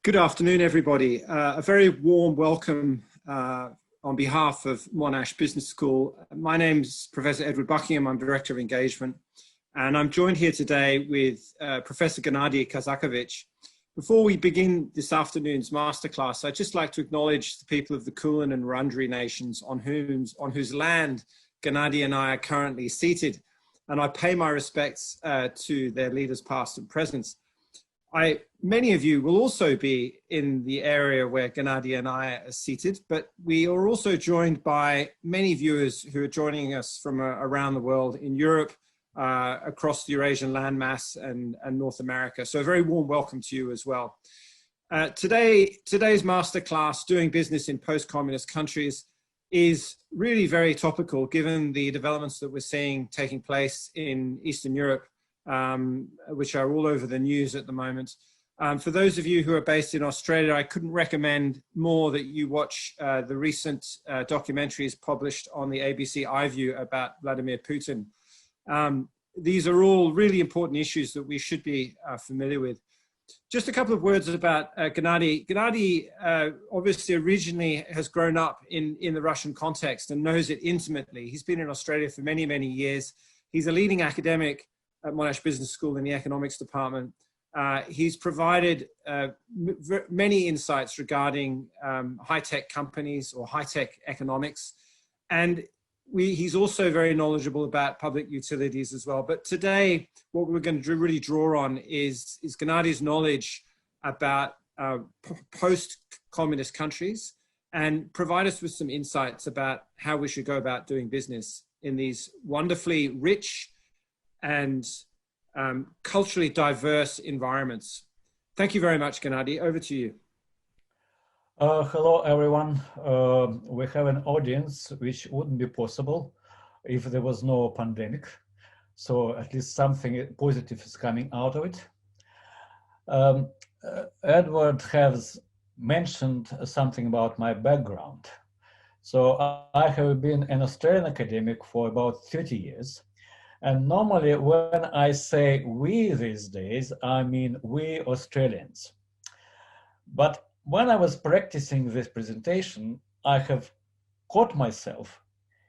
Good afternoon, everybody. A very warm welcome on behalf of Monash Business School. My name's Professor Edward Buckingham. I'm Director of Engagement, and I'm joined here today with Professor Gennadi Kazakevitch. Before we begin this afternoon's masterclass, I'd just like to acknowledge the people of the Kulin and Wurundjeri nations on whose land Gennadi and I are currently seated, and I pay my respects to their leaders past and present. Many of you will also be in the area where Gennadi and I are seated, but we are also joined by many viewers who are joining us from around the world in Europe, across the Eurasian landmass and North America. So a very warm welcome to you as well. Today's masterclass, Doing Business in Post-Communist Countries, is really very topical given the developments that we're seeing taking place in Eastern Europe, which are all over the news at the moment. For those of you who are based in Australia, I couldn't recommend more that you watch the recent documentaries published on the ABC iView about Vladimir Putin. These are all really important issues that we should be familiar with. Just a couple of words about Gennadi. Gennadi obviously originally has grown up in the Russian context and knows it intimately. He's been in Australia for many, many years. He's a leading academic at Monash Business School in the economics department. He's provided many insights regarding high-tech companies or high-tech economics. And he's also very knowledgeable about public utilities as well. But today, what we're going to really draw on is Gennadi's knowledge about post-communist countries and provide us with some insights about how we should go about doing business in these wonderfully rich and culturally diverse environments. Thank you very much, Gennadi. Over to you. Hello, everyone. We have an audience which wouldn't be possible if there was no pandemic. So at least something positive is coming out of it. Edward has mentioned something about my background. So I have been an Australian academic for about 30 years. And normally when I say we these days, I mean we Australians. But when I was practicing this presentation, I have caught myself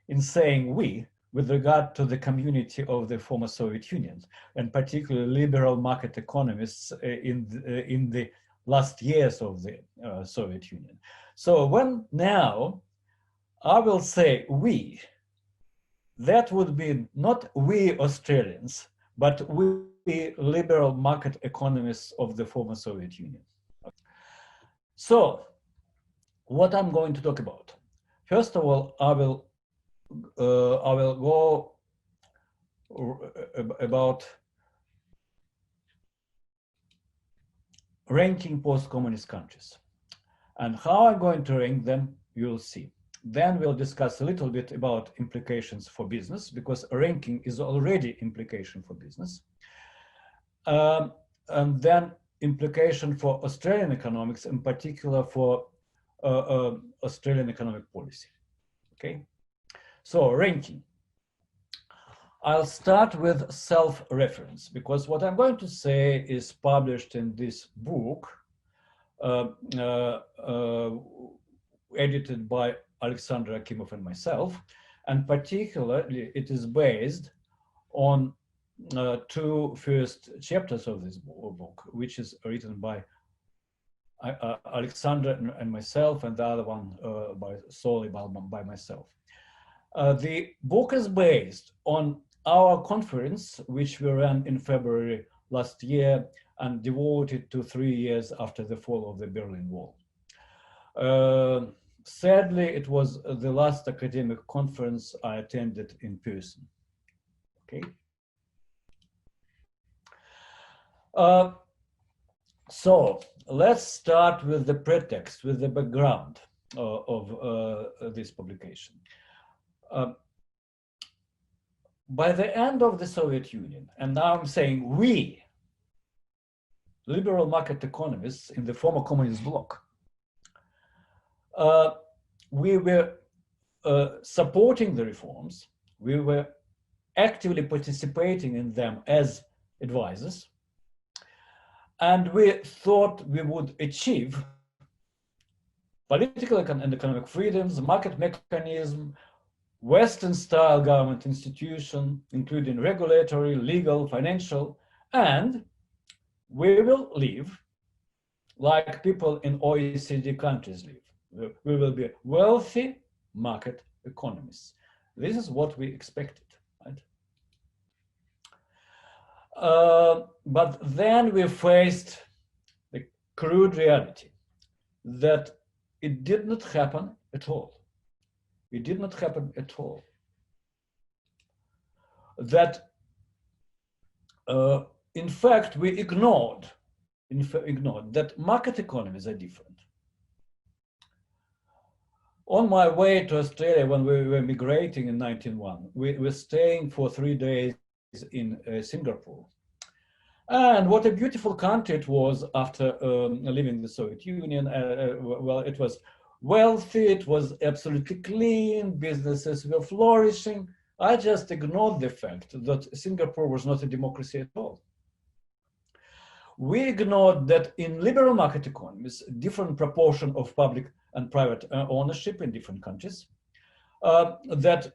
in saying we with regard to the community of the former Soviet Union, and particularly liberal market economists in the last years of the Soviet Union. So when now I will say we, that would be not we Australians, but we liberal market economists of the former Soviet Union. So, what I'm going to talk about. First of all, I will go about ranking post-communist countries. And how I'm going to rank them, you'll see. Then we'll discuss a little bit about implications for business, because ranking is already implication for business. And then implication for Australian economics, in particular for Australian economic policy. Okay, so ranking. I'll start with self-reference, because what I'm going to say is published in this book, edited by Alexander Akimov and myself, and particularly it is based on two first chapters of this book, which is written by Alexander and myself, and the other one solely by myself. The book is based on our conference, which we ran in February last year and devoted to 3 years after the fall of the Berlin Wall. Sadly, it was the last academic conference I attended in person. Okay. So let's start with the pretext, with the background of this publication. By the end of the Soviet Union, and now I'm saying we, liberal market economists in the former communist bloc, we were supporting the reforms, we were actively participating in them as advisors, And we thought we would achieve political and economic freedoms, market mechanism, Western-style government institution, including regulatory, legal, financial, and we will live like people in OECD countries live. We will be wealthy market economies. This is what we expected, right? But then we faced the crude reality that it did not happen at all. It did not happen at all. That, in fact, we ignored that market economies are different. On my way to Australia, when we were migrating in 1901, we were staying for 3 days in Singapore. And what a beautiful country it was after leaving the Soviet Union. Well, it was wealthy, it was absolutely clean, businesses were flourishing. I just ignored the fact that Singapore was not a democracy at all. We ignored that in liberal market economies, different proportion of public and private ownership in different countries, that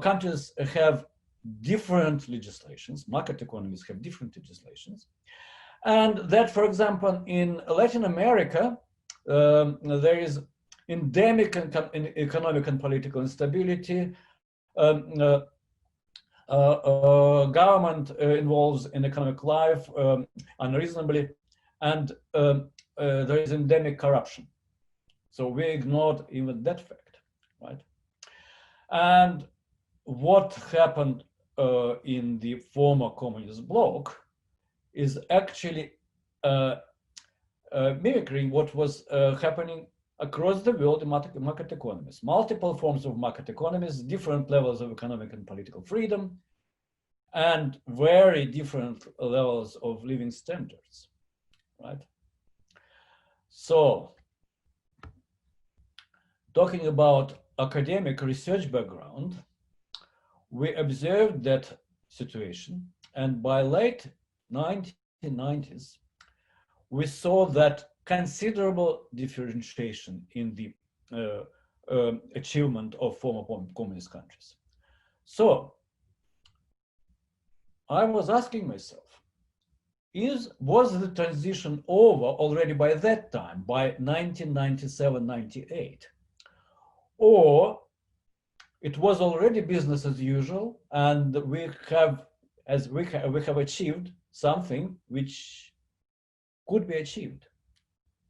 countries have different legislations, market economies have different legislations, and that, for example, in Latin America, there is endemic economic and political instability. Government involves in economic life unreasonably, and there is endemic corruption. So we ignored even that fact, right? And what happened in the former communist bloc is actually mimicking what was happening across the world in market economies. Multiple forms of market economies, different levels of economic and political freedom, and very different levels of living standards, right? So, talking about academic research background, we observed that situation, and by late 1990s, we saw that considerable differentiation in the achievement of former communist countries. So I was asking myself, was the transition over already by that time, by 1997-98, or it was already business as usual, and we have achieved something which could be achieved,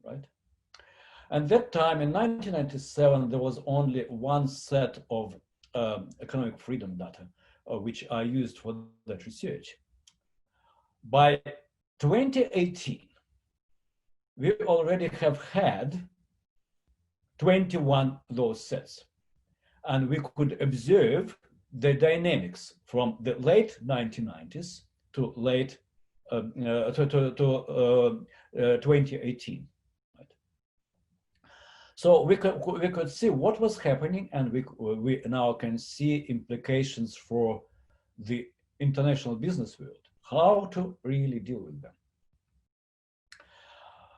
right? And that time in 1997, there was only one set of economic freedom data, which I used for that research. By 2018, we already have had 21 those sets, and we could observe the dynamics from the late 1990s to late 2018. Right? So we could see what was happening, and we now can see implications for the international business world, how to really deal with them.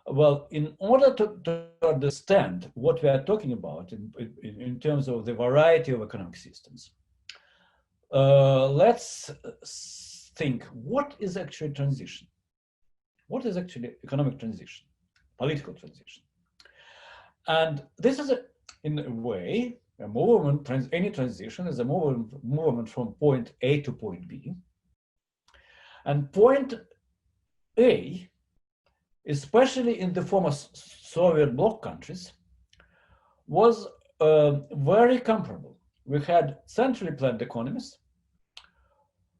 Well, in order to understand what we are talking about in terms of the variety of economic systems, let's think, what is actually transition? What is actually economic transition, political transition? And this is, in a way, a movement, any transition is a movement from point A to point B. And point A, especially in the former Soviet bloc countries, was very comparable. We had centrally planned economies.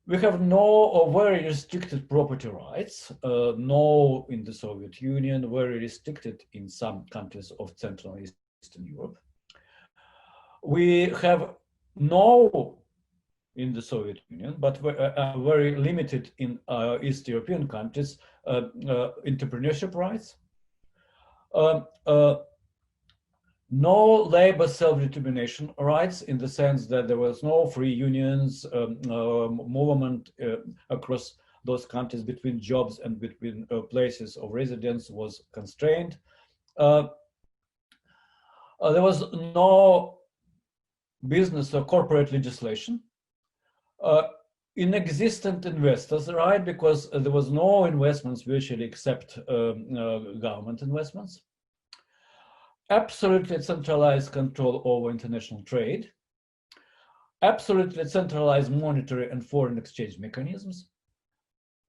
We have no or very restricted property rights, no in the Soviet Union, very restricted in some countries of Central and Eastern Europe. We have no in the Soviet Union, but very limited in East European countries, entrepreneurship rights. No labor self-determination rights, in the sense that there was no free unions movement across those countries, between jobs and between places of residence was constrained. There was no business or corporate legislation. Inexistent investors, right? Because there was no investments virtually except government investments. Absolutely centralized control over international trade. Absolutely centralized monetary and foreign exchange mechanisms.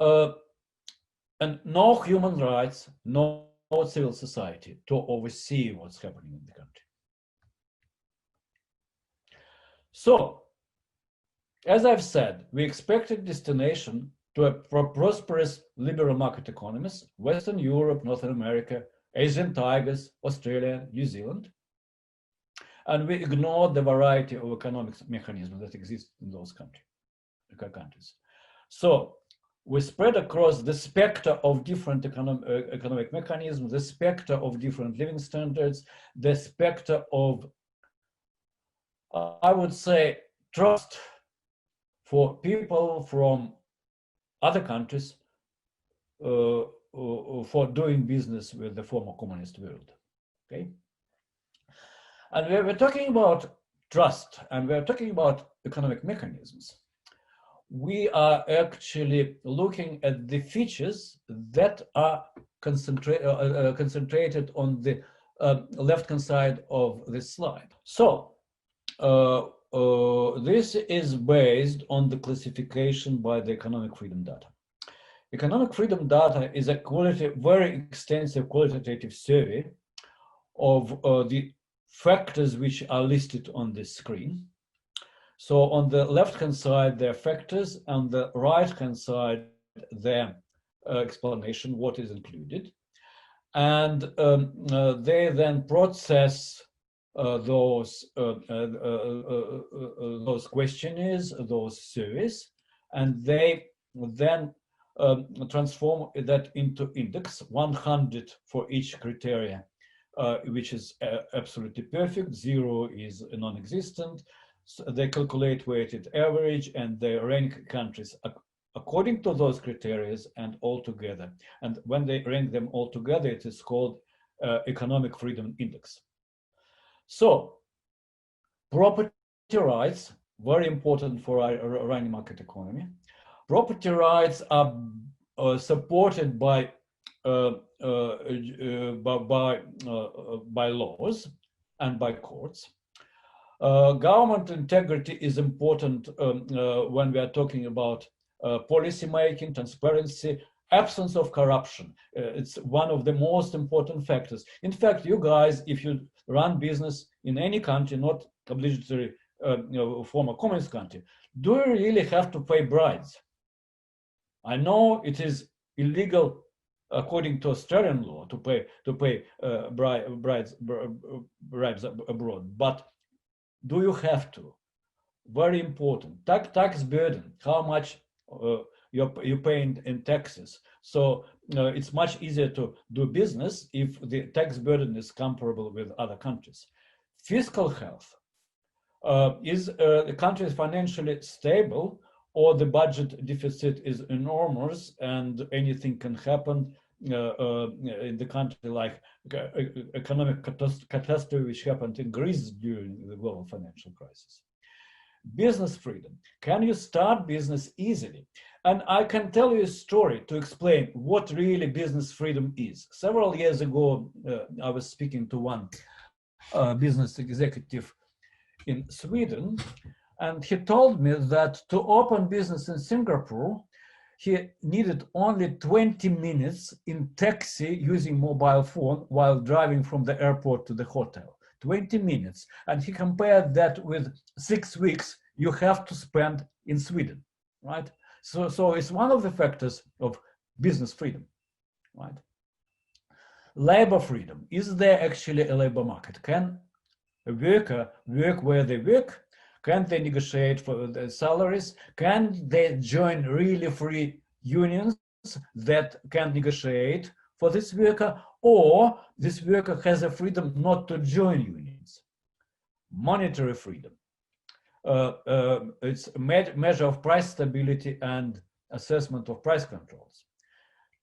And no human rights, no civil society to oversee what's happening in the country. So, as I've said, we expected destination to a prosperous liberal market economies, Western Europe, North America, Asian tigers, Australia, New Zealand. And we ignored the variety of economic mechanisms that exist in those countries. So we spread across the spectrum of different economic mechanisms, the spectrum of different living standards, the spectrum of, I would say, trust for people from other countries for doing business with the former communist world, okay? And we're talking about trust, and we're talking about economic mechanisms. We are actually looking at the features that are concentrated on the left-hand side of this slide. So this is based on the classification by the economic freedom data. Economic freedom data is a very extensive qualitative survey of the factors which are listed on this screen. So on the left-hand side, there are factors, on the right-hand side, their explanation, what is included. And they then process those questionnaires, those surveys, and they then transform that into index, 100 for each criteria, which is absolutely perfect, 0 is non-existent. So they calculate weighted average and they rank countries according to those criteria and all together. And when they rank them all together, it is called economic freedom index. So property rights, very important for our running market economy. Property rights are supported by laws and by courts. Government integrity is important when we are talking about policy making, transparency, absence of corruption. It's one of the most important factors. In fact, you guys, if you run business in any country, not obligatory former communist country, do you really have to pay bribes? I know it is illegal according to Australian law to pay bribes abroad, but do you have to? Very important. Tax burden, how much you're paying in taxes. So it's much easier to do business if the tax burden is comparable with other countries. Fiscal health. Is the country is financially stable, or the budget deficit is enormous and anything can happen in the country, like economic catastrophe which happened in Greece during the global financial crisis. Business freedom. Can you start business easily? And I can tell you a story to explain what really business freedom is. Several years ago, I was speaking to one business executive in Sweden, and he told me that to open business in Singapore, he needed only 20 minutes in taxi using mobile phone while driving from the airport to the hotel. 20 minutes. And he compared that with 6 weeks you have to spend in Sweden, right? So it's one of the factors of business freedom, right? Labor freedom. Is there actually a labor market? Can a worker work where they work? Can they negotiate for their salaries? Can they join really free unions that can negotiate for this worker? Or this worker has a freedom not to join unions? Monetary freedom. It's a measure of price stability and assessment of price controls.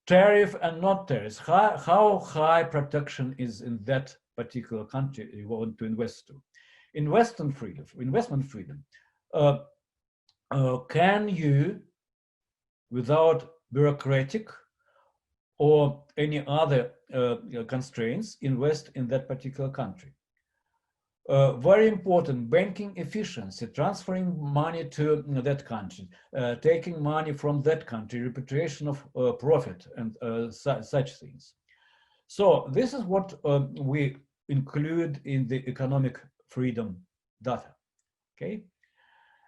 Tariff and not tariffs, how high protection is in that particular country you want to invest to. Investment freedom. Can you, without bureaucratic or any other constraints, invest in that particular country? Very important, banking efficiency, transferring money to that country, taking money from that country, repatriation of profit, and such things. So this is what we include in the economic freedom data, okay?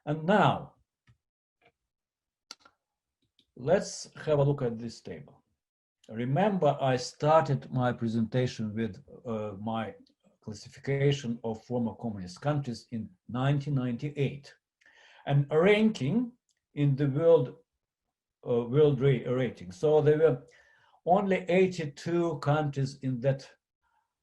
And now, let's have a look at this table. Remember, I started my presentation with my classification of former communist countries in 1998, and a ranking in the world rating. So there were only 82 countries in that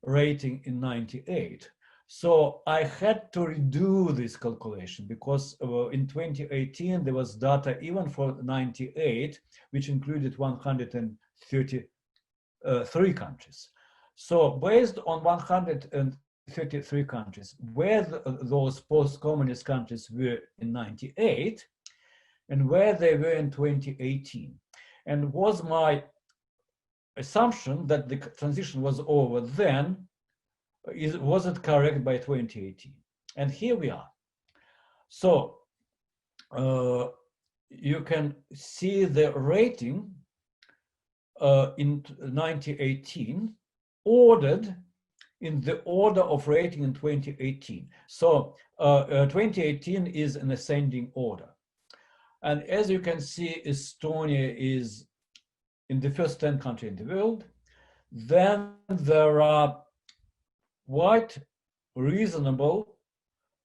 rating in 98. So I had to redo this calculation because in 2018 there was data even for 98, which included 133 countries. So based on 133 countries, where those post-communist countries were in 98 and where they were in 2018. And was my assumption that the transition was over then, was it correct by 2018? And here we are. So you can see the rating in 2018 ordered in the order of rating in 2018. So 2018 is an ascending order. And as you can see, Estonia is in the first 10 countries in the world. Then there are quite reasonable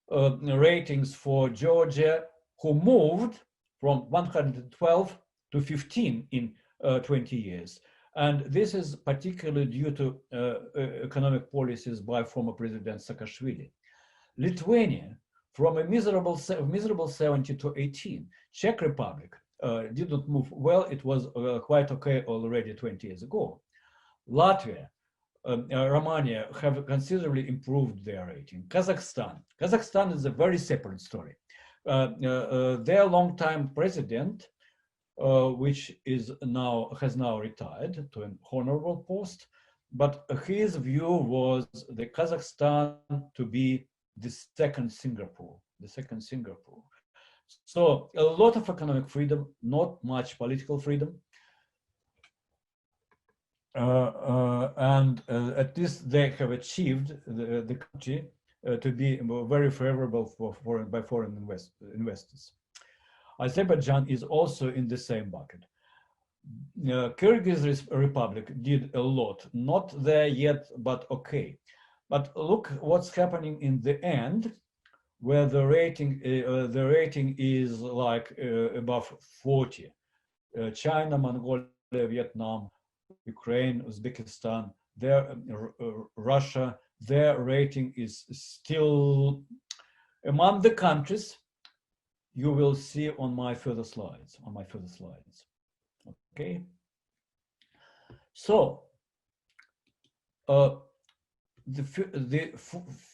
ratings for Georgia, who moved from 112 to 15 in 20 years. And this is particularly due to economic policies by former President Saakashvili. Lithuania, from a miserable 70 to 18. Czech Republic didn't move well. It was quite okay already 20 years ago. Latvia, Romania have considerably improved their rating. Kazakhstan is a very separate story. Their longtime president, which has now retired to an honorable post, but his view was the Kazakhstan to be the second Singapore. So a lot of economic freedom, not much political freedom. And at least they have achieved the country to be very favorable by foreign investors. Azerbaijan is also in the same bucket. Kyrgyz Republic did a lot, not there yet, but okay. But look what's happening in the end, where the rating is like above 40. China, Mongolia, Vietnam, Ukraine, Uzbekistan, Russia, their rating is still among the countries you will see on my further slides. Okay. So the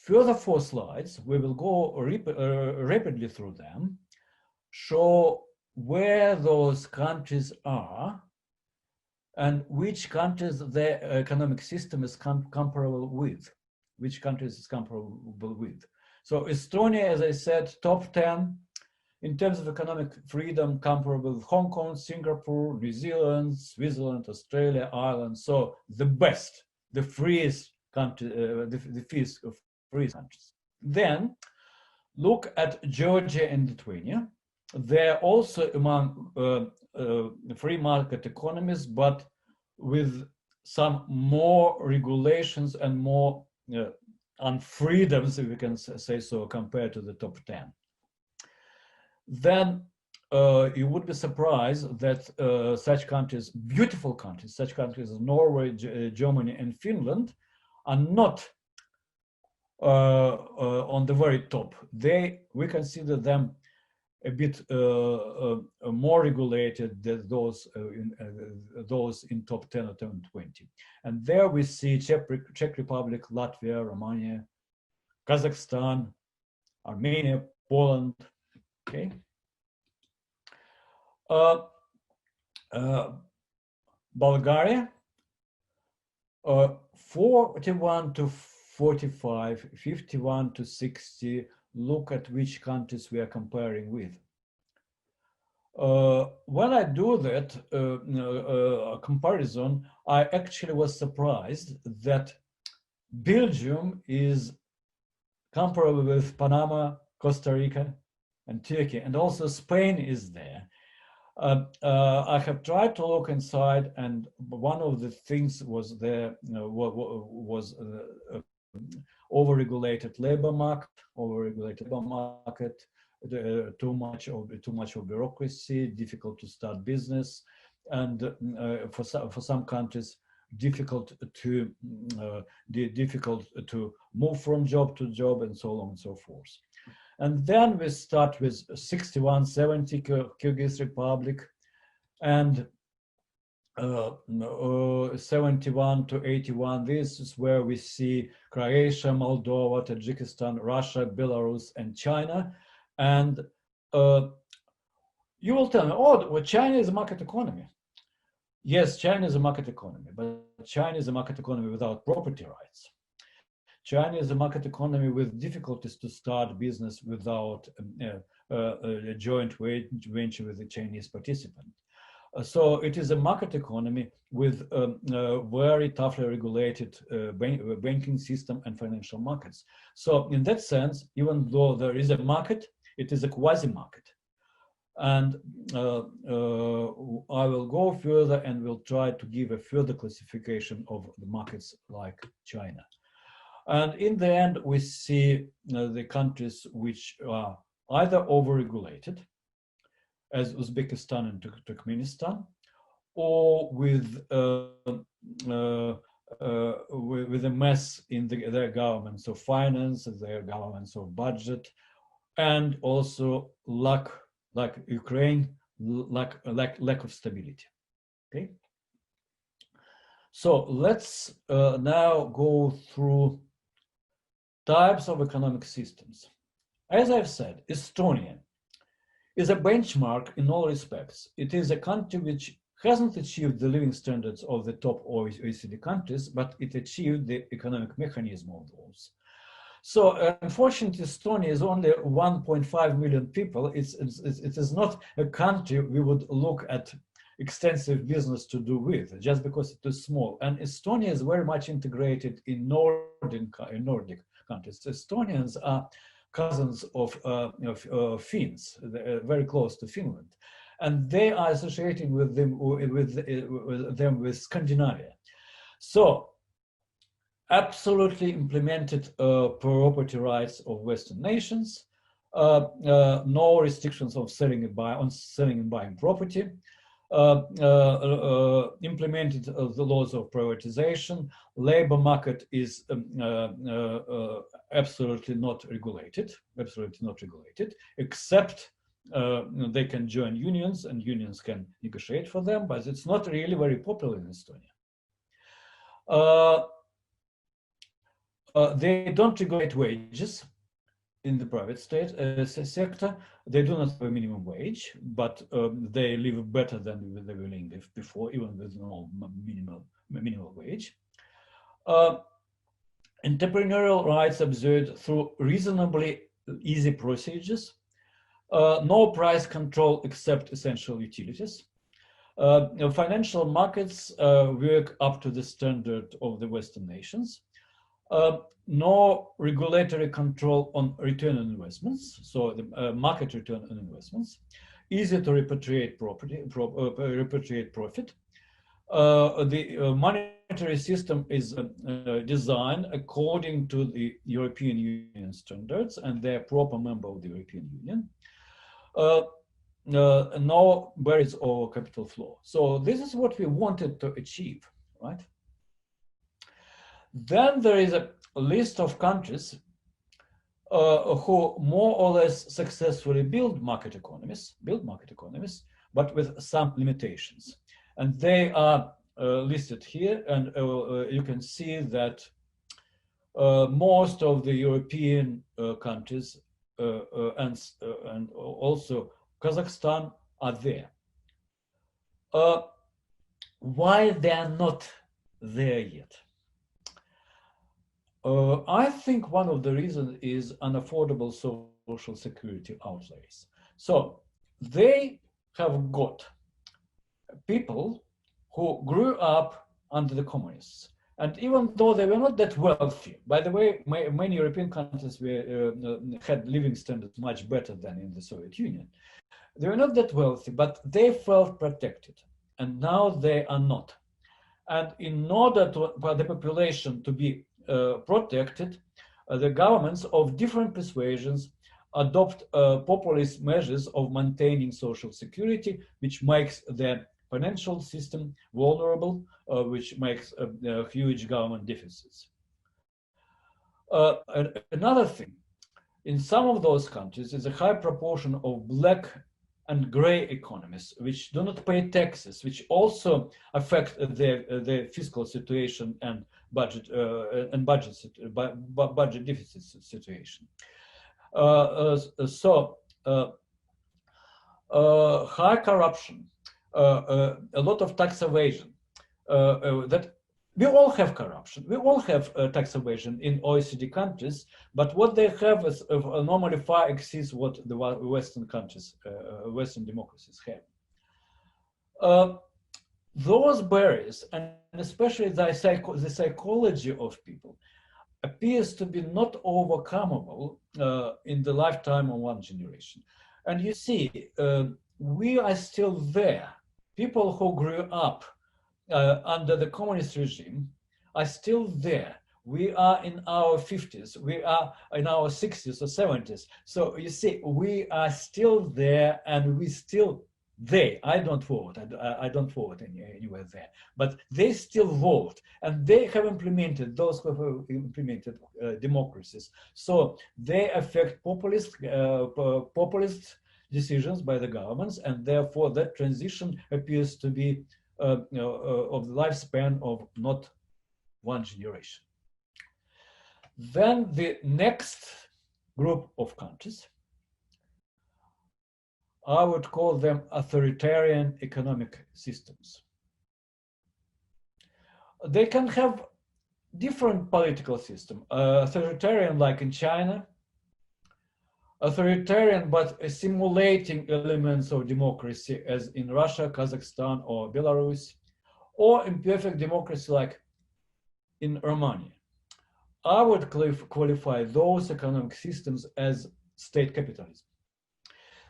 further 4 slides, we will go rapidly through them, show where those countries are and which countries their economic system is comparable with. So Estonia, as I said, top 10 in terms of economic freedom, comparable with Hong Kong, Singapore, New Zealand, Switzerland, Australia, Ireland. So the best, the freest country, the freest countries. Then look at Georgia and Lithuania. They're also among free market economies, but with some more regulations and more unfreedoms, if we can say so, compared to the top 10. Then you would be surprised that such countries, beautiful countries, such countries as Norway, Germany, and Finland, are not on the very top. We consider them a bit more regulated than those in top 10 or top 20. And there we see Czech Republic, Latvia, Romania, Kazakhstan, Armenia, Poland. Okay. Bulgaria, 41 to 45, 51 to 60. Look at which countries we are comparing with. When I do that comparison, I actually was surprised that Belgium is comparable with Panama, Costa Rica, and Turkey, and also Spain is there. I have tried to look inside, and one of the things was there was overregulated labor market, too much of bureaucracy, difficult to start business, and for some countries difficult to move from job to job, and so on and so forth. And then we start with 61, 70, Kyrgyz Republic, and 71 to 81. This is where we see Croatia, Moldova, Tajikistan, Russia, Belarus, and China. And you will tell me, oh, well, China is a market economy. Yes, China is a market economy, but China is a market economy without property rights. China is a market economy with difficulties to start business without a joint venture with a Chinese participant. So it is a market economy with very toughly regulated banking system and financial markets. So in that sense, even though there is a market, it is a quasi-market. And I will go further and will try to give a further classification of the markets like China. And in the end, we see the countries which are either overregulated, as Uzbekistan and Turkmenistan, or with a mess in their governments of finance, their governments of budget, and also like Ukraine, lack of stability. Okay. So let's now go through types of economic systems. As I've said, Estonia is a benchmark in all respects. It is a country which hasn't achieved the living standards of the top OECD countries, but it achieved the economic mechanism of those. So unfortunately, Estonia is only 1.5 million people. It is not a country we would look at extensive business to do with, just because it is small. And Estonia is very much integrated in Nordic countries. Estonians are cousins of Finns, very close to Finland, and they are associating with them with Scandinavia. So absolutely implemented property rights of Western nations, no restrictions of selling and buying property, implemented the laws of privatization. Labor market is absolutely not regulated, except they can join unions and unions can negotiate for them, but it's not really very popular in Estonia. They don't regulate wages in the private sector. They do not have a minimum wage, but they live better than they were living before, even with no minimal wage. Entrepreneurial rights observed through reasonably easy procedures. No price control except essential utilities. Financial markets work up to the standard of the Western nations. No regulatory control on return on investments, so the market return on investments. Easy to repatriate profit. The monetary system is designed according to the European Union standards, and they're a proper member of the European Union. No barriers or capital flow. So this is what we wanted to achieve, right? Then there is a list of countries who more or less successfully build market economies, but with some limitations. And they are listed here, and you can see that most of the European countries and also Kazakhstan are there. Why they are not there yet? I think one of the reasons is unaffordable social security outlays. So they have got people who grew up under the communists. And even though they were not that wealthy, by the way, many European countries had living standards much better than in the Soviet Union. They were not that wealthy, but they felt protected. And now they are not. And in order for the population to be protected, the governments of different persuasions adopt populist measures of maintaining social security, which makes the financial system vulnerable, which makes huge government deficits. Another thing, in some of those countries is a high proportion of black and gray economies, which do not pay taxes, which also affect their fiscal situation and budget deficit situation. High corruption, a lot of tax evasion. That we all have corruption. We all have tax evasion in OECD countries, but what they have is normally far exceeds what the Western countries, Western democracies have. Those barriers, and especially the psychology of people, appears to be not overcomable in the lifetime of one generation. And you see, we are still there. People who grew up under the communist regime are still there. We are in our 50s, we are in our 60s or 70s. So you see, we are still there, and we still, I don't vote, I don't vote anywhere there, but they still vote, and they have implemented, those who have implemented democracies. So they affect populist decisions by the governments, and therefore that transition appears to be of the lifespan of not one generation. Then the next group of countries, I would call them authoritarian economic systems. They can have different political systems, authoritarian like in China, authoritarian but simulating elements of democracy as in Russia, Kazakhstan, or Belarus, or imperfect democracy like in Romania. I would qualify those economic systems as state capitalism.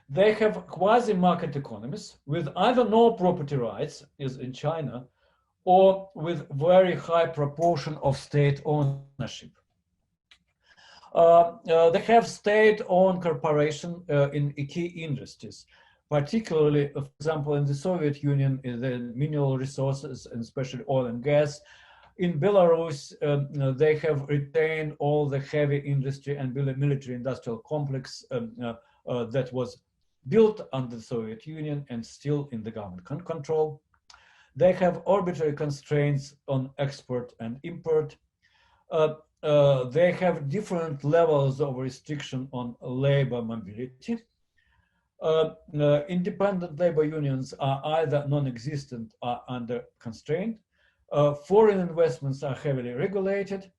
They have quasi-market economies with either no property rights, as in China, or with very high proportion of state ownership. They have state-owned corporations in key industries, particularly, for example, in the Soviet Union, in the mineral resources, and especially oil and gas. In Belarus, they have retained all the heavy industry and military-industrial complex that was built under the Soviet Union and still in the government control. They have arbitrary constraints on export and import. They have different levels of restriction on labor mobility. Independent labor unions are either non-existent or under constraint. Foreign investments are heavily regulated,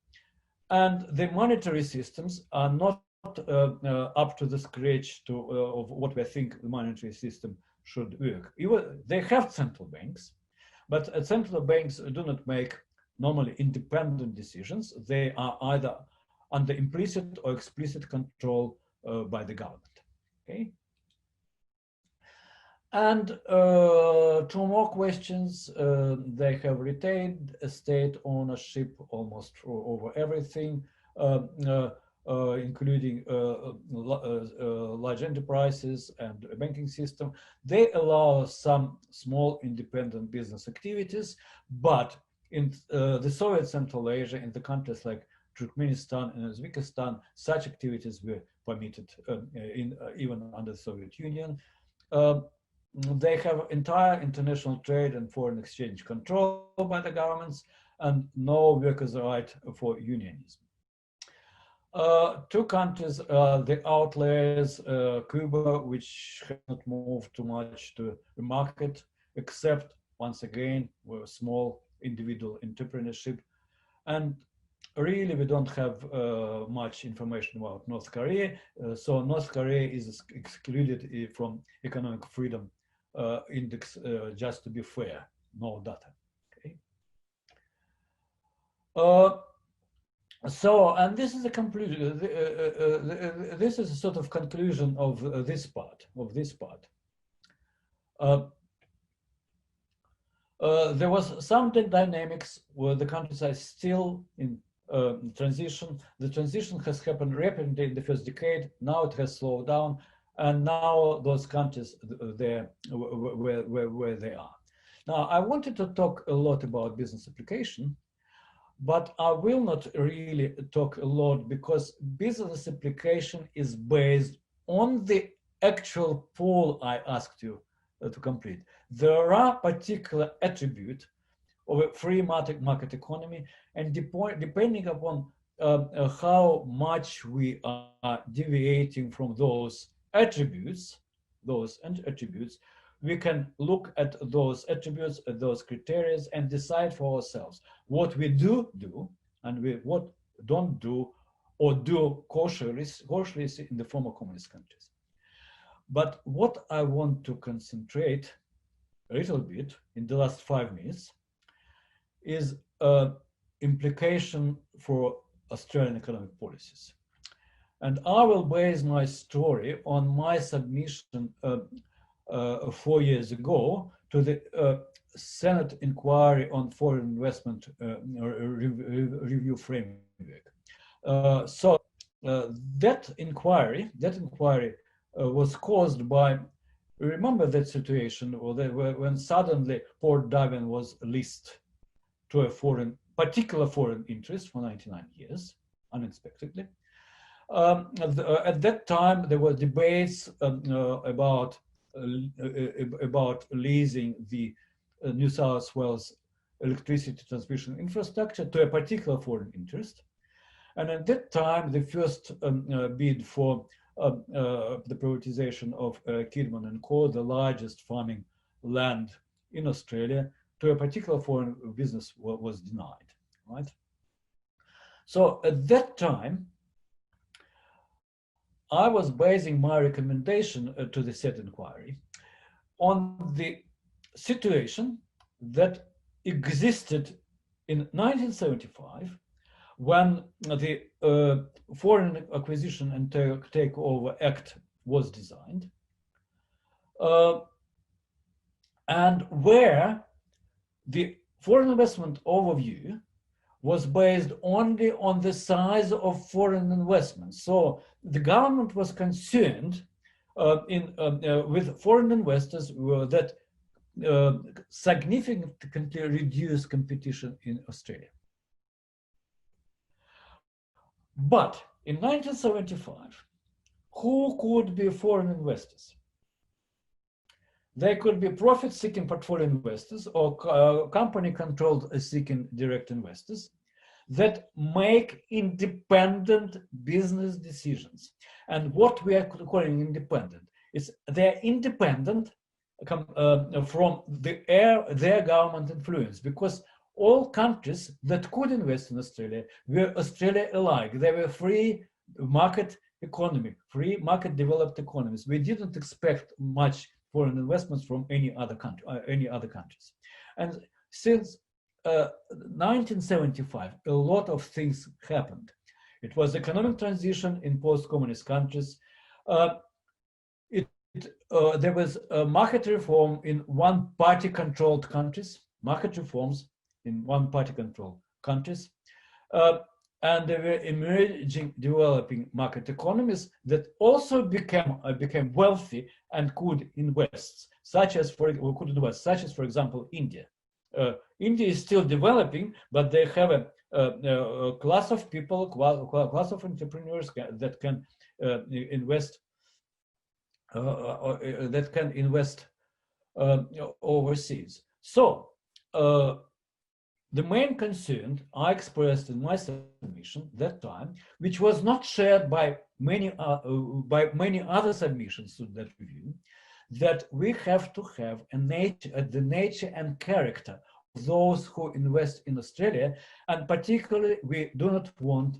and the monetary systems are not up to the scratch of what we think the monetary system should work. They have central banks, but central banks do not make normally independent decisions. They are either under implicit or explicit control by the government. Okay. And two more questions. They have retained state ownership almost over everything, including large enterprises and a banking system. They allow some small independent business activities, but in the Soviet Central Asia, in the countries like Turkmenistan and Uzbekistan, such activities were permitted even under the Soviet Union. They have entire international trade and foreign exchange control by the governments and no workers' right for unionism. Two countries, the outliers, Cuba, which has not moved too much to the market, except once again with small individual entrepreneurship. And really, we don't have much information about North Korea. So North Korea is excluded from economic freedom index, just to be fair, no data. Okay. So, and this is a conclusion. This is a sort of conclusion of this part. There was some dynamics where the countries are still in transition. The transition has happened rapidly in the first decade. Now it has slowed down, and now those countries they're where they are. Now, I wanted to talk a lot about business application, but I will not really talk a lot because business application is based on the actual poll I asked you to complete. There are particular attributes of a free market economy, and depending upon how much we are deviating from those attributes, we can look at those attributes, at those criteria, and decide for ourselves what we do and what don't do, or do cautiously in the former communist countries. But what I want to concentrate a little bit in the last 5 minutes is implication for Australian economic policies. And I will base my story on my submission 4 years ago to the Senate inquiry on foreign investment review framework. So that inquiry was caused by, remember that situation when suddenly Port Darwin was leased to a particular foreign interest for 99 years, unexpectedly. At that time, there were debates about leasing the New South Wales electricity transmission infrastructure to a particular foreign interest. And at that time, the first bid for the privatization of Kidman and Co., the largest farming land in Australia, to a particular foreign business was denied, right? So at that time, I was basing my recommendation to the Senate inquiry on the situation that existed in 1975 when the Foreign Acquisition and Takeover Act was designed, and where the foreign investment overview was based only on the size of foreign investment. So the government was concerned with foreign investors that significantly reduced competition in Australia. But in 1975, who could be foreign investors? They could be profit-seeking portfolio investors or company-controlled seeking direct investors that make independent business decisions. And what we are calling independent is they're independent from their government influence, because all countries that could invest in Australia were Australia alike. They were free market economy, free market developed economies. We didn't expect much foreign investments from any other countries. And since 1975, a lot of things happened. It was economic transition in post-communist countries. There was a market reform in one-party controlled countries, market reforms in one-party controlled countries. And there were emerging, developing market economies that also became wealthy and could invest, such as, for example, India. India is still developing, but they have a class of people, class of entrepreneurs that can invest overseas. So the main concern I expressed in my submission that time, which was not shared by many other submissions to that review, that we have to have the nature and character of those who invest in Australia, and particularly we do not want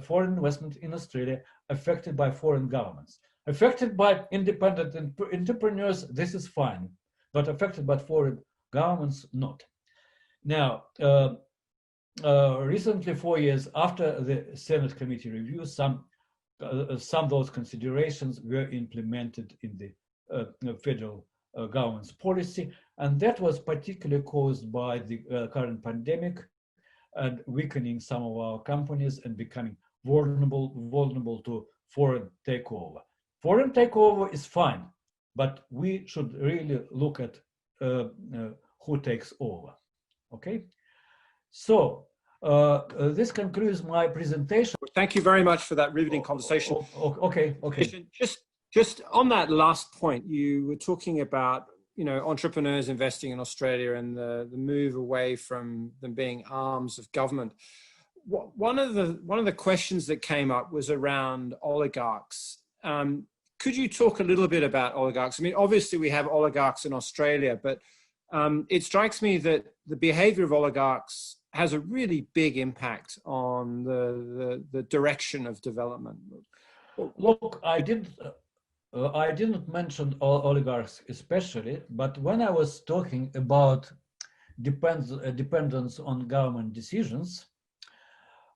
foreign investment in Australia affected by foreign governments. Affected by independent entrepreneurs, this is fine, but affected by foreign governments, not. Now, recently, 4 years after the Senate committee review, some of those considerations were implemented in the federal government's policy, and that was particularly caused by the current pandemic and weakening some of our companies and becoming vulnerable to foreign takeover. Foreign takeover is fine, but we should really look at who takes over. Okay, so this concludes my presentation. Thank you very much for that riveting conversation. Okay. Just on that last point, you were talking about, you know, entrepreneurs investing in Australia and the move away from them being arms of government. One of the questions that came up was around oligarchs. Could you talk a little bit about oligarchs? I mean, obviously we have oligarchs in Australia, but it strikes me that the behavior of oligarchs has a really big impact on the direction of development. Look, I didn't mention oligarchs especially, but when I was talking about dependence on government decisions,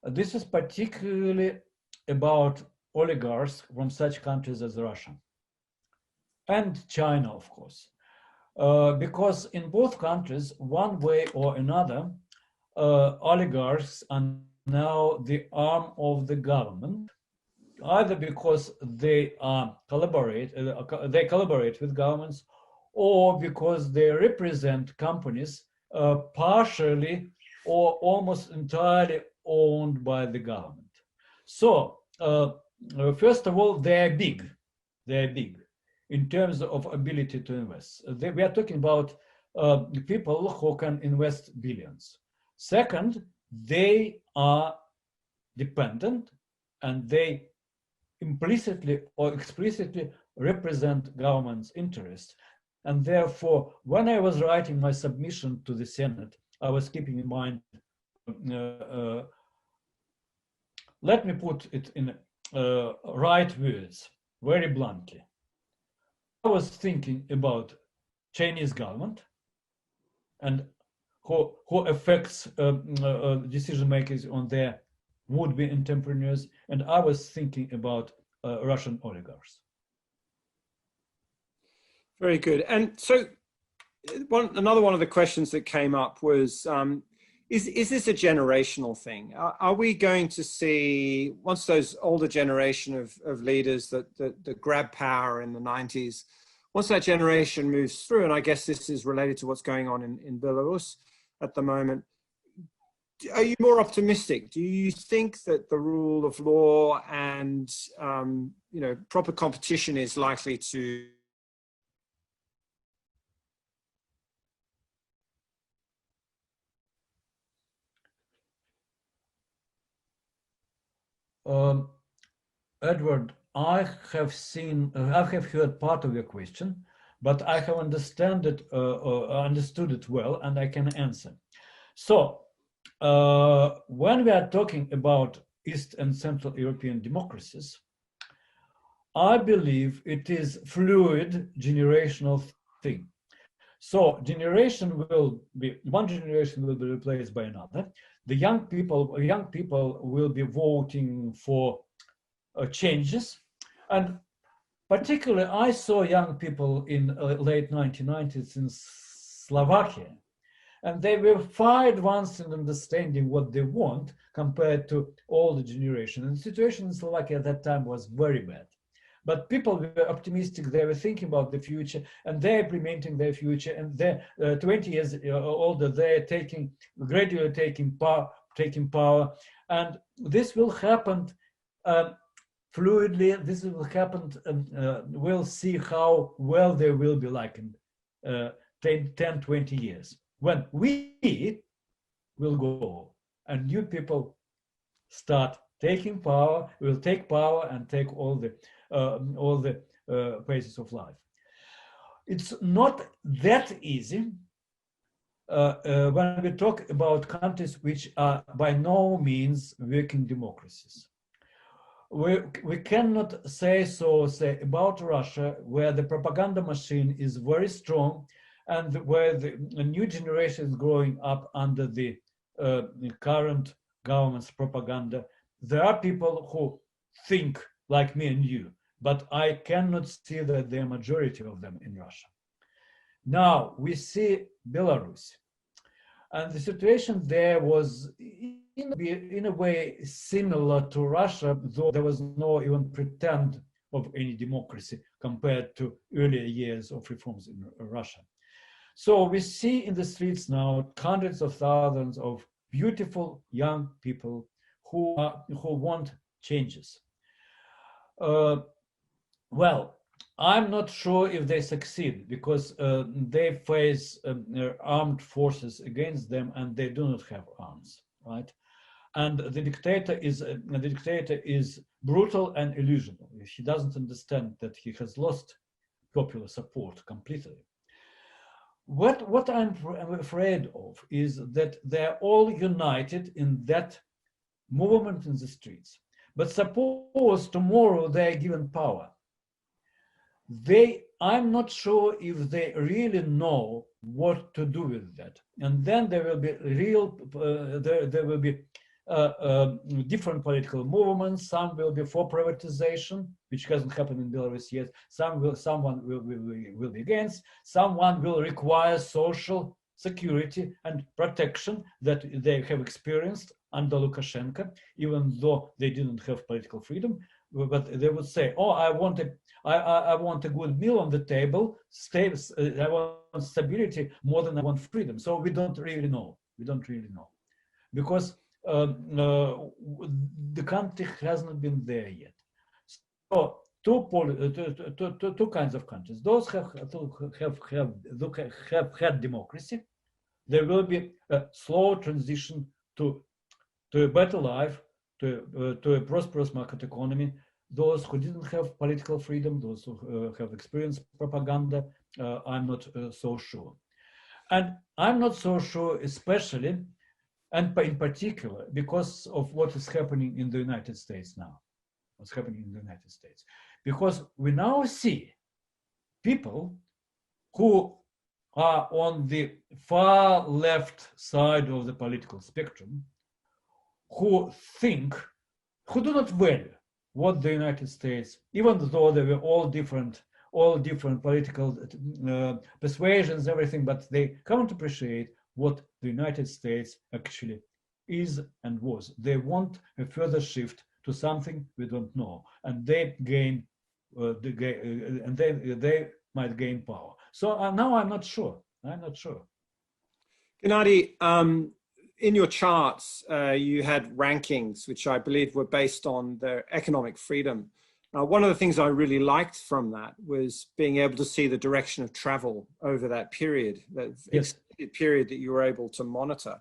this is particularly about oligarchs from such countries as Russia and China, of course. Because in both countries, one way or another, oligarchs are now the arm of the government, either because they collaborate with governments, or because they represent companies partially or almost entirely owned by the government. So, first of all, they're big in terms of ability to invest. We are talking about people who can invest billions. Second, they are dependent and they implicitly or explicitly represent government's interests. And therefore, when I was writing my submission to the Senate, I was keeping in mind, let me put it in right words, very bluntly. I was thinking about Chinese government and who affects decision makers on their would-be entrepreneurs, and I was thinking about Russian oligarchs. Very good. And so another one of the questions that came up was, is this a generational thing? Are we going to see, once those older generation of leaders that grabbed power in the 90s, once that generation moves through, and I guess this is related to what's going on in Belarus at the moment, are you more optimistic? Do you think that the rule of law and proper competition is likely to Edward, I have heard part of your question, but I have understood it well, and I can answer. So, when we are talking about East and Central European democracies, I believe it is fluid generational thing. So, one generation will be replaced by another. The young people will be voting for changes, and particularly I saw young people in late 1990s in Slovakia, and they were far advanced in understanding what they want compared to older generation. And the situation in Slovakia at that time was very bad. But people were optimistic. They were thinking about the future, and they're implementing their future. And they're 20 years older. They're gradually taking power, and this will happen fluidly. This will happen. We'll see how well they will be like in 10, 20 years when we will go and new people start taking power. Will take power and take all the phases of life. It's not that easy when we talk about countries which are by no means working democracies. We cannot say about Russia, where the propaganda machine is very strong and where a new generation is growing up under the current government's propaganda. There are people who think like me and you, but I cannot see that the majority of them in Russia. Now we see Belarus, and the situation there was in a way similar to Russia, though there was no even pretend of any democracy compared to earlier years of reforms in Russia. So we see in the streets now hundreds of thousands of beautiful young people who want changes. Well, I'm not sure if they succeed, because they face armed forces against them, and they do not have arms, right? And the dictator is brutal and illusional. He doesn't understand that he has lost popular support completely. What I'm afraid of is that they're all united in that movement in the streets. But suppose tomorrow they're given power. I'm not sure if they really know what to do with that. And then there will be there will be different political movements. Some will be for privatization, which hasn't happened in Belarus yet. Someone will be against. Someone will require social security and protection that they have experienced under Lukashenko, even though they didn't have political freedom. But they would say, "Oh, I want a good meal on the table. I want stability more than I want freedom." So we don't really know. We don't really know, because the country hasn't been there yet. So two kinds of countries. Those have had democracy. There will be a slow transition to a better life, to a prosperous market economy. Those who didn't have political freedom, those who have experienced propaganda, I'm not so sure. And I'm not so sure, especially, and in particular, because of what is happening in the United States now. What's happening in the United States. Because we now see people who are on the far left side of the political spectrum, who do not value what the United States, even though they were all different political persuasions, everything, but they can't appreciate what the United States actually is and was. They want a further shift to something we don't know, and they might gain power. So now I'm not sure. Gennadi, in your charts, you had rankings, which I believe were based on their economic freedom. One of the things I really liked from that was being able to see the direction of travel over that period, extended period that you were able to monitor.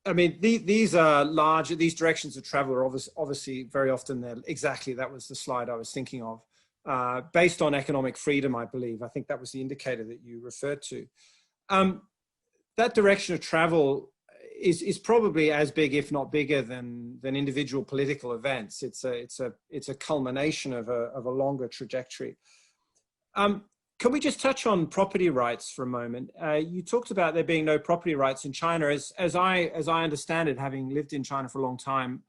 I mean, these are large, these directions of travel are obviously very often there. Exactly, that was the slide I was thinking of. Based on economic freedom, I believe. I think that was the indicator that you referred to. That direction of travel is probably as big, if not bigger, than individual political events. It's a culmination of a longer trajectory. Can we just touch on property rights for a moment? You talked about there being no property rights in China. As I understand it, having lived in China for a long time,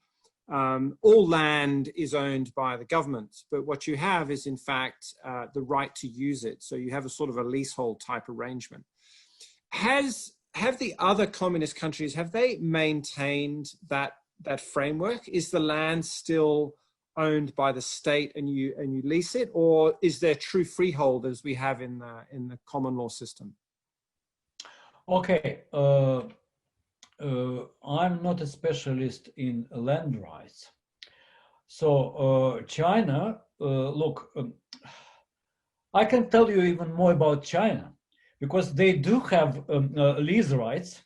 all land is owned by the government, but what you have is in fact the right to use it. So you have a sort of a leasehold type arrangement. Have the other communist countries, have they maintained that framework? Is the land still owned by the state and you lease it, or is there true freehold as we have in the common law system? Okay, I'm not a specialist in land rights. So China, look, I can tell you even more about China, because they do have lease rights,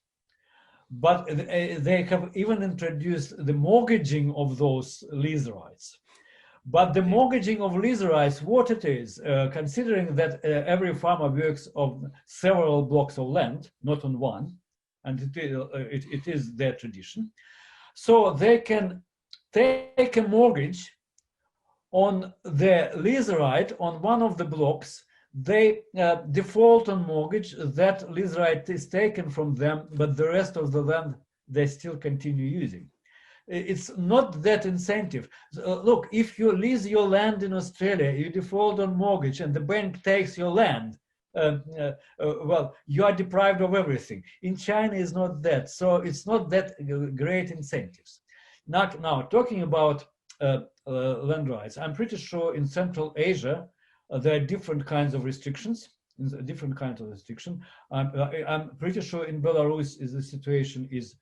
but they have even introduced the mortgaging of those lease rights. But the mortgaging of lease rights, what it is, considering that every farmer works on several blocks of land, not on one, and it is their tradition, so they can take a mortgage on the lease right on one of the blocks. They default on mortgage, that lease right is taken from them, but the rest of the land they still continue using. It's not that incentive. Look, if you lease your land in Australia, you default on mortgage and the bank takes your land, well, you are deprived of everything. In China, it's not that. So it's not that great incentives. Now talking about land rights, I'm pretty sure in Central Asia, there are different kinds of restrictions. I'm pretty sure in Belarus the situation is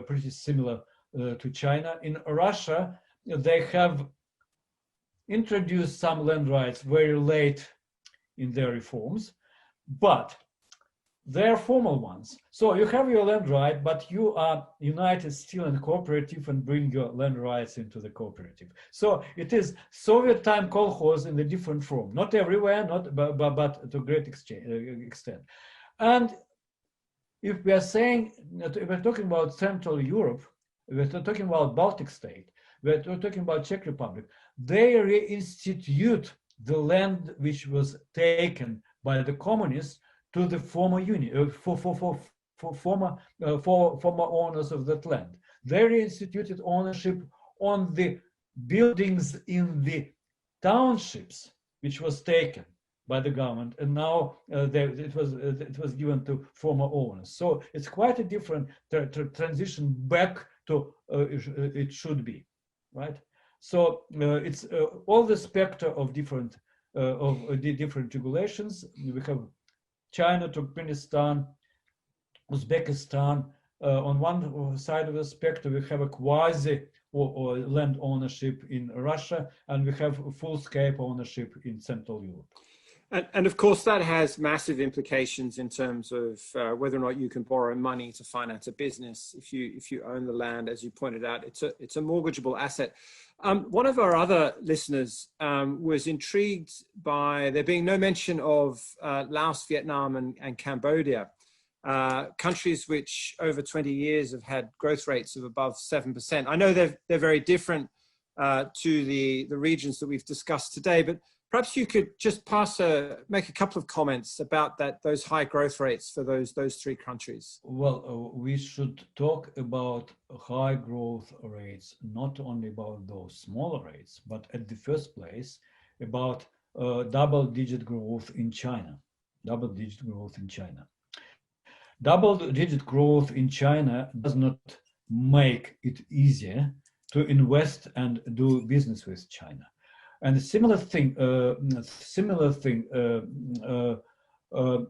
pretty similar to China. In Russia, they have introduced some land rights very late in their reforms, but they're formal ones. So you have your land right, but you are united still in cooperative and bring your land rights into the cooperative. So it is Soviet time kolkhoz in a different form, not everywhere, but to a great extent. And if we are saying, if we're talking about Central Europe, we're talking about Baltic state, we're talking about Czech Republic, they reinstitute the land which was taken by the communists to the former union, for former owners of that land. They reinstituted ownership on the buildings in the townships, which was taken by the government, and now it was given to former owners. So it's quite a different transition back to it should be, right? So it's all the specter of different regulations. We have China, Turkmenistan, Uzbekistan. On one side of the spectrum, we have a quasi or land ownership in Russia, and we have full-scale ownership in Central Europe. And of course, that has massive implications in terms of whether or not you can borrow money to finance a business. If you own the land, as you pointed out, it's a mortgageable asset. One of our other listeners was intrigued by there being no mention of Laos, Vietnam, and Cambodia, countries which over 20 years have had growth rates of above 7%. I know they're very different to the regions that we've discussed today, but perhaps you could just make a couple of comments about those high growth rates for those three countries. Well, we should talk about high growth rates, not only about those smaller rates, but at the first place about double-digit growth in China. Double-digit growth in China. Double-digit growth in China does not make it easier to invest and do business with China. And a similar thing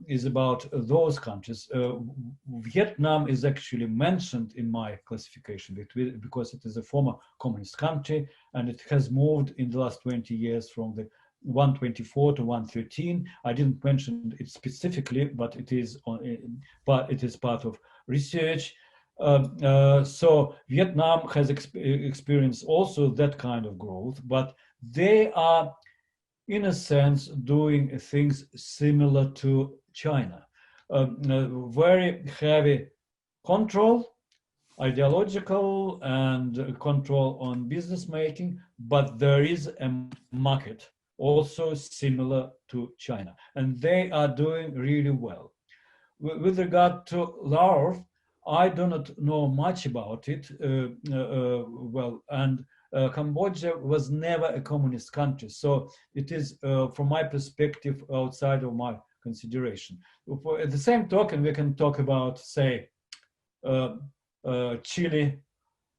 is about those countries. Vietnam is actually mentioned in my classification because it is a former communist country, and it has moved in the last 20 years from the 124 to 113. I didn't mention it specifically, but it is part of research. So Vietnam has experienced also that kind of growth, but they are, in a sense, doing things similar to China. Very heavy control, ideological and control on business making, but there is a market also similar to China, and they are doing really well. With regard to Laos, I do not know much about it, Cambodia was never a communist country, so it is, from my perspective, outside of my consideration. At the same token, we can talk about, say, Chile,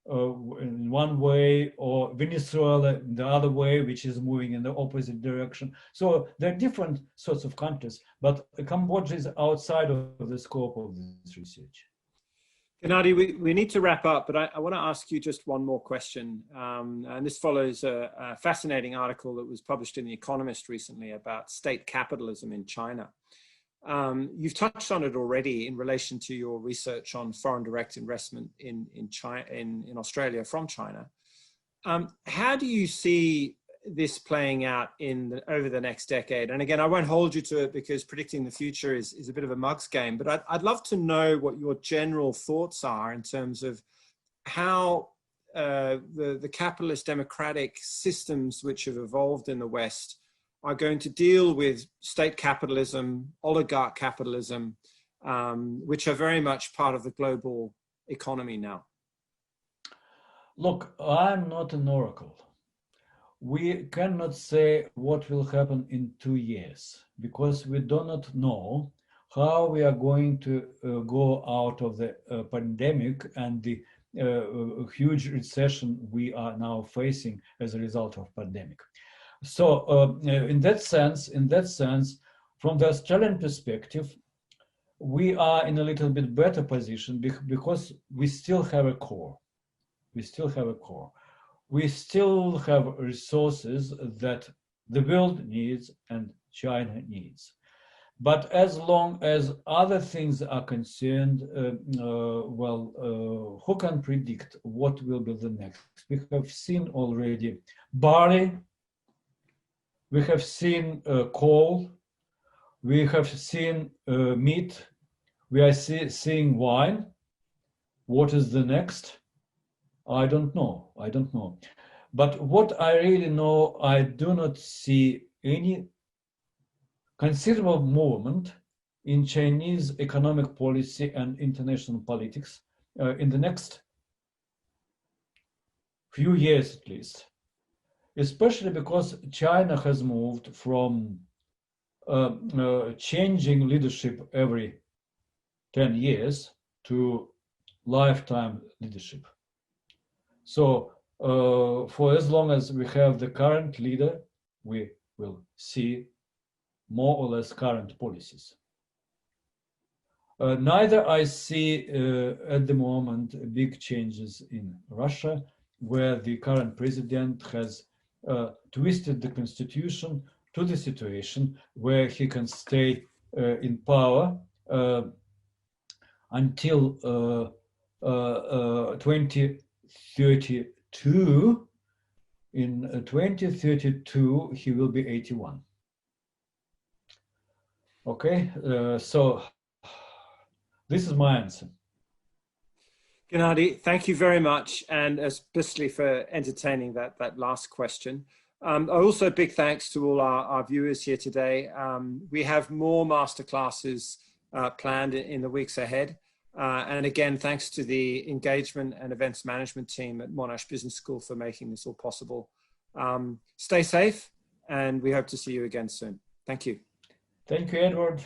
in one way, or Venezuela in the other way, which is moving in the opposite direction. So there are different sorts of countries, but Cambodia is outside of the scope of this research. Gennadi, we need to wrap up, but I want to ask you just one more question. And this follows a fascinating article that was published in The Economist recently about state capitalism in China. You've touched on it already in relation to your research on foreign direct investment in Australia from China. How do you see this playing out over the next decade? And again, I won't hold you to it because predicting the future is a bit of a mug's game, but I'd love to know what your general thoughts are in terms of how the capitalist democratic systems which have evolved in the West are going to deal with state capitalism, oligarch capitalism, which are very much part of the global economy now. Look, I'm not an oracle. We cannot say what will happen in 2 years because we do not know how we are going to go out of the pandemic and the huge recession we are now facing as a result of pandemic. So in that sense, from the Australian perspective, we are in a little bit better position because we still have a core. We still have a core. We still have resources that the world needs and China needs. But as long as other things are concerned, who can predict what will be the next? We have seen already barley, we have seen coal, we have seen meat, we are seeing wine. What is the next? I don't know. But what I really know, I do not see any considerable movement in Chinese economic policy and international politics in the next few years at least, especially because China has moved from changing leadership every 10 years to lifetime leadership. So for as long as we have the current leader, we will see more or less current policies. Neither I see at the moment big changes in Russia, where the current president has twisted the constitution to the situation where he can stay in power until 2032. In 2032, he will be 81. Okay, so this is my answer. Gennadi, thank you very much, and especially for entertaining that last question. Also, big thanks to all our viewers here today. We have more masterclasses planned in the weeks ahead. And again, thanks to the engagement and events management team at Monash Business School for making this all possible. Stay safe, and we hope to see you again soon. Thank you. Thank you, Edward.